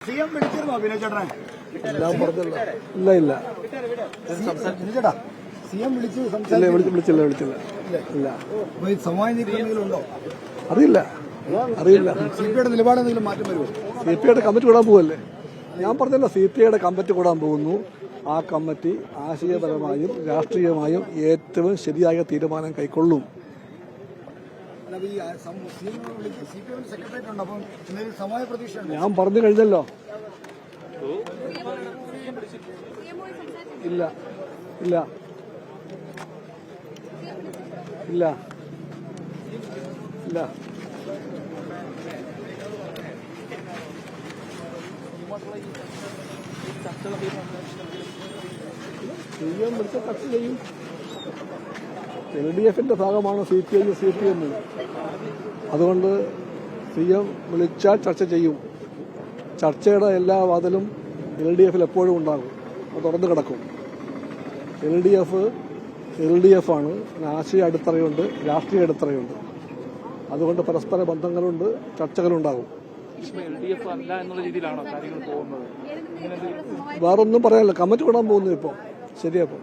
CM വിളിച്ചിരുന്നോ Vinod ചേട്ടനെ? എല്ലാം പറഞ്ഞല്ലോ. ഇല്ല ഇല്ല വിനോദ് ചേട്ടാ, സിഎം വിളിച്ചു വിളിച്ചില്ല ഇല്ല. സമവായ നീക്കം എന്തെങ്കിലും ഉണ്ടോ? അറിയില്ല. സിപിഐയുടെ നിലപാട് എന്തെങ്കിലും മാറ്റം വരുമോ? സിപിഐയുടെ കമ്മിറ്റി കൂടാൻ പോവല്ലേ? ഞാൻ പറഞ്ഞല്ലോ, സിപിഐയുടെ കമ്മിറ്റി കൂടാൻ പോകുന്നു. ആ കമ്മിറ്റി ആശയപരമായും രാഷ്ട്രീയമായും ഏറ്റവും ശരിയായ തീരുമാനം കൈക്കൊള്ളും. ഞാൻ പറഞ്ഞു കഴിഞ്ഞല്ലോ. ഇല്ല ഇല്ല ഇല്ല ഇല്ല സിഎം വിളിച്ച ചർച്ച ചെയ്യും. LDFന്റെ ഭാഗമാണ് CPI CPM. അതുകൊണ്ട് സിഎം വിളിച്ചാൽ ചർച്ച ചെയ്യും. ചർച്ചയുടെ എല്ലാ വാതിലും LDFൽ എപ്പോഴും ഉണ്ടാകും. അത് തുറന്നു കിടക്കും. LDF ആണ്. ആശയ അടിത്തറയുണ്ട്, രാഷ്ട്രീയ അടിത്തറയുണ്ട്. അതുകൊണ്ട് പരസ്പര ബന്ധങ്ങളുണ്ട്, ചർച്ചകളുണ്ടാകും. വേറൊന്നും പറയാനില്ല. കമ്മിറ്റി കൂടാൻ പോകുന്നു ഇപ്പോൾ. ശരിയപ്പോൾ